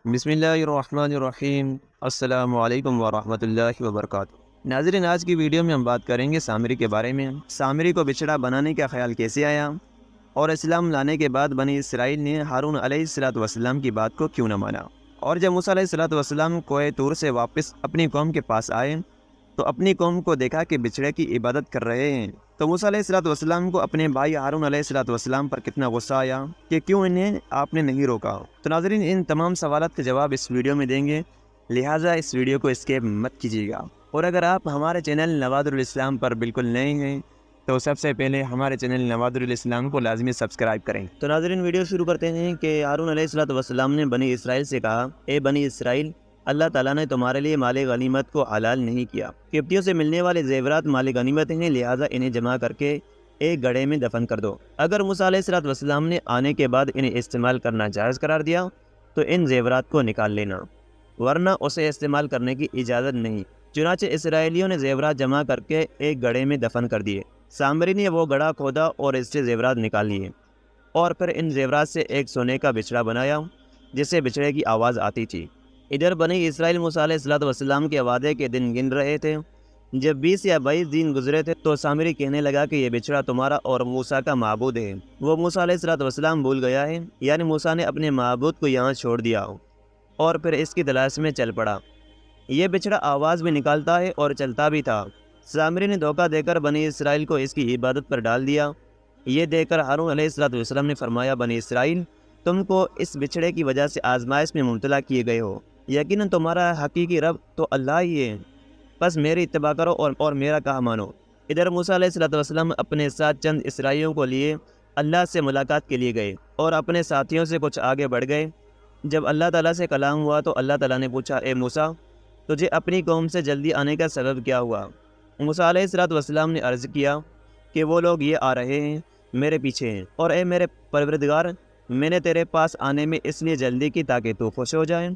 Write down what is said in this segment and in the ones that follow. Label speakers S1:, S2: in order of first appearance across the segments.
S1: بسم اللہ الرحمن الرحیم۔ السلام علیکم ورحمۃ اللہ وبرکاتہ۔ ناظرین، آج کی ویڈیو میں ہم بات کریں گے سامری کے بارے میں۔ سامری کو بچھڑا بنانے کا خیال کیسے آیا، اور اسلام لانے کے بعد بنی اسرائیل نے ہارون علیہ السلام کی بات کو کیوں نہ مانا، اور جب موسیٰ علیہ السلام کوہ طور سے واپس اپنی قوم کے پاس آئے تو اپنی قوم کو دیکھا کہ بچھڑے کی عبادت کر رہے ہیں، تو موسیٰ علیہ السلام کو اپنے بھائی ہارون علیہ السلام پر کتنا غصہ آیا کہ کیوں انہیں آپ نے نہیں روکا۔ تو ناظرین، ان تمام سوالات کے جواب اس ویڈیو میں دیں گے، لہٰذا اس ویڈیو کو اسکیپ مت کیجیے گا۔ اور اگر آپ ہمارے چینل نوادر الاسلام پر بالکل نئے ہیں تو سب سے پہلے ہمارے چینل نوادر الاسلام کو لازمی سبسکرائب کریں۔ تو ناظرین، ویڈیو شروع کرتے ہیں کہ ہارون علیہ السلام نے بنی اسرائیل سے کہا، اے بنی اسرائیل، اللہ تعالیٰ نے تمہارے لیے مال غنیمت کو حلال نہیں کیا۔ قبطیوں سے ملنے والے زیورات مال غنیمت ہیں، لہٰذا انہیں جمع کر کے ایک گڑھے میں دفن کر دو۔ اگر موسیٰ علیہ السلام نے آنے کے بعد انہیں استعمال کرنا جائز قرار دیا تو ان زیورات کو نکال لینا، ورنہ اسے استعمال کرنے کی اجازت نہیں۔ چنانچہ اسرائیلیوں نے زیورات جمع کر کے ایک گڑھے میں دفن کر دیے۔ سامری نے وہ گڑھا کھودا اور اس سے زیورات نکال لیے، اور پھر ان زیورات سے ایک سونے کا بچھڑا بنایا جس سے بچھڑے کی آواز آتی تھی۔ ادھر بنی اسرائیل موسیٰ علیہ السلام کے وعدے کے دن گن رہے تھے۔ جب 20 یا 22 دن گزرے تھے تو سامری کہنے لگا کہ یہ بچھڑا تمہارا اور موسیٰ کا معبود ہے۔ وہ موسیٰ علیہ السلام بھول گیا ہے، یعنی موسیٰ نے اپنے معبود کو یہاں چھوڑ دیا اور پھر اس کی تلاش میں چل پڑا۔ یہ بچھڑا آواز بھی نکالتا ہے اور چلتا بھی تھا۔ سامری نے دھوکہ دے کر بنی اسرائیل کو اس کی عبادت پر ڈال دیا۔ یہ دیکھ کر ہارون علیہ السلام نے فرمایا، بنی اسرائیل، تم کو اس بچھڑے کی وجہ سے آزمائش میں مبتلا کیے گئے ہو۔ یقیناً تمہارا حقیقی رب تو اللہ ہی ہے، بس میری اتباع کرو اور میرا کہا مانو۔ ادھر موسیٰ علیہ السلام اپنے ساتھ چند اسرائیلیوں کو لیے اللہ سے ملاقات کے لیے گئے اور اپنے ساتھیوں سے کچھ آگے بڑھ گئے۔ جب اللہ تعالیٰ سے کلام ہوا تو اللہ تعالیٰ نے پوچھا، اے موسیٰ، تجھے اپنی قوم سے جلدی آنے کا سبب کیا ہوا؟ موسیٰ علیہ السلام نے عرض کیا کہ وہ لوگ یہ آ رہے ہیں، میرے پیچھے ہیں، اور اے میرے پروردگار، میں نے تیرے پاس آنے میں اس لیے جلدی کی تاکہ تو خوش ہو جائے۔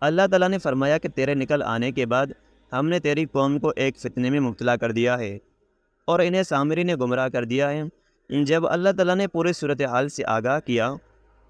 S1: اللہ تعالیٰ نے فرمایا کہ تیرے نکل آنے کے بعد ہم نے تیری قوم کو ایک فتنے میں مبتلا کر دیا ہے اور انہیں سامری نے گمراہ کر دیا ہے۔ جب اللہ تعالیٰ نے پوری صورتحال سے آگاہ کیا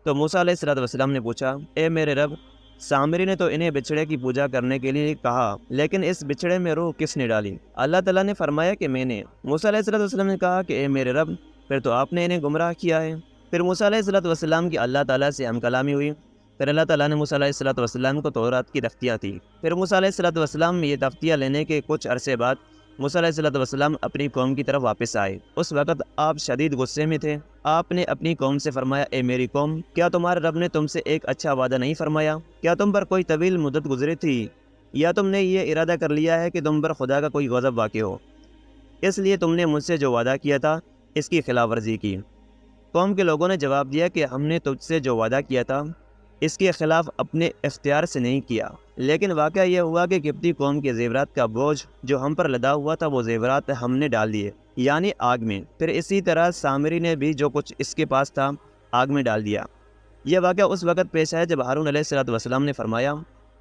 S1: تو موسیٰ علیہ السلام نے پوچھا، اے میرے رب، سامری نے تو انہیں بچھڑے کی پوجا کرنے کے لیے کہا، لیکن اس بچھڑے میں روح کس نے ڈالی؟ اللہ تعالیٰ نے فرمایا کہ میں نے۔ موسیٰ علیہ السلام نے کہا کہ اے میرے رب، پھر تو آپ نے انہیں گمراہ کیا ہے۔ پھر موسیٰ علیہ السلام کی اللہ تعالیٰ سے ہم کلامی ہوئی۔ پھر اللہ تعالیٰ نے موسیٰ علیہ السلام کو تورات کی تختیاں دی۔ پھر موسیٰ علیہ السلام یہ تختیاں لینے کے کچھ عرصے بعد موسیٰ علیہ السلام اپنی قوم کی طرف واپس آئے۔ اس وقت آپ شدید غصے میں تھے۔ آپ نے اپنی قوم سے فرمایا، اے میری قوم، کیا تمہارے رب نے تم سے ایک اچھا وعدہ نہیں فرمایا؟ کیا تم پر کوئی طویل مدت گزری تھی، یا تم نے یہ ارادہ کر لیا ہے کہ تم پر خدا کا کوئی غضب واقع ہو، اس لیے تم نے مجھ سے جو وعدہ کیا تھا اس کی خلاف ورزی کی؟ قوم کے لوگوں نے جواب دیا کہ ہم نے تجھ سے جو وعدہ کیا تھا اس کے خلاف اپنے اختیار سے نہیں کیا، لیکن واقعہ یہ ہوا کہ قبطی قوم کے زیورات کا بوجھ جو ہم پر لدا ہوا تھا وہ زیورات ہم نے ڈال دیے، یعنی آگ میں۔ پھر اسی طرح سامری نے بھی جو کچھ اس کے پاس تھا آگ میں ڈال دیا۔ یہ واقعہ اس وقت پیش آیا جب ہارون علیہ السلام نے فرمایا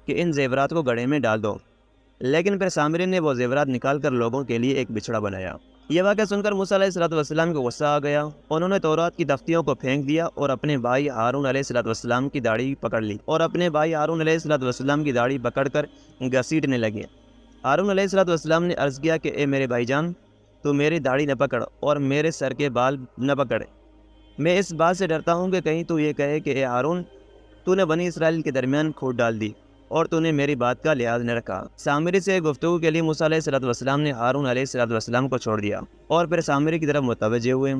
S1: کہ ان زیورات کو گڑھے میں ڈال دو، لیکن پھر سامری نے وہ زیورات نکال کر لوگوں کے لیے ایک بچھڑا بنایا۔ یہ واقعہ سن کر موسیٰ علیہ السلام کو غصہ آ گیا۔ انہوں نے تورات کی تختیوں کو پھینک دیا اور اپنے بھائی ہارون علیہ السلام کی داڑھی پکڑ لی، اور اپنے بھائی ہارون علیہ السلام کی داڑھی پکڑ کر گھسیٹنے لگے۔ ہارون علیہ السلام نے عرض کیا کہ اے میرے بھائی جان، تو میری داڑھی نہ پکڑ اور میرے سر کے بال نہ پکڑ۔ میں اس بات سے ڈرتا ہوں کہ کہیں تو یہ کہے کہ اے ہارون، تو نے بنی اسرائیل کے درمیان کھوٹ ڈال دی اور تو نے میری بات کا لحاظ نہ رکھا۔ سامری سے گفتگو کے لیے موسیٰ علیہ السلام نے ہارون علیہ السلام کو چھوڑ دیا اور پھر سامری کی طرف متوجہ ہوئے۔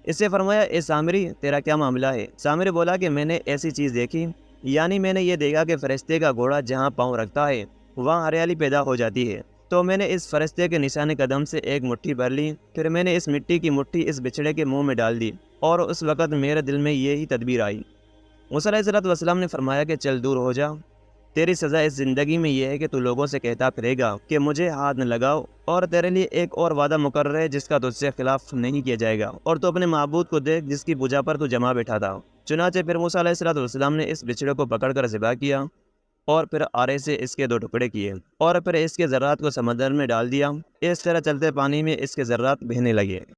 S1: اس سے فرمایا، اے سامری، تیرا کیا معاملہ ہے؟ سامری بولا کہ میں نے ایسی چیز دیکھی، یعنی میں نے یہ دیکھا کہ فرشتے کا گھوڑا جہاں پاؤں رکھتا ہے وہاں ہریالی پیدا ہو جاتی ہے، تو میں نے اس فرشتے کے نشان قدم سے ایک مٹھی بھر لی، پھر میں نے اس مٹی کی مٹھی اس بچھڑے کے منہ میں ڈال دی، اور اس وقت میرے دل میں یہی تدبیر آئی۔ موسیٰ علیہ السلام نے فرمایا کہ چل دور ہو جا، تیری سزا اس زندگی میں یہ ہے کہ تو لوگوں سے کہتا پھرے گا کہ مجھے ہاتھ نہ لگاؤ، اور تیرے لیے ایک اور وعدہ مقرر ہے جس کا تجھ سے خلاف نہیں کیا جائے گا، اور تو اپنے معبود کو دیکھ جس کی پوجا پر تو جمع بیٹھا تھا۔ چنانچہ پھر موسیٰ علیہ السلام نے اس بچھڑے کو پکڑ کر ذبح کیا، اور پھر آرے سے اس کے 2 ٹکڑے کیے، اور پھر اس کے ذرات کو سمندر میں ڈال دیا۔ اس طرح چلتے پانی میں اس کے ذرات بہنے لگے۔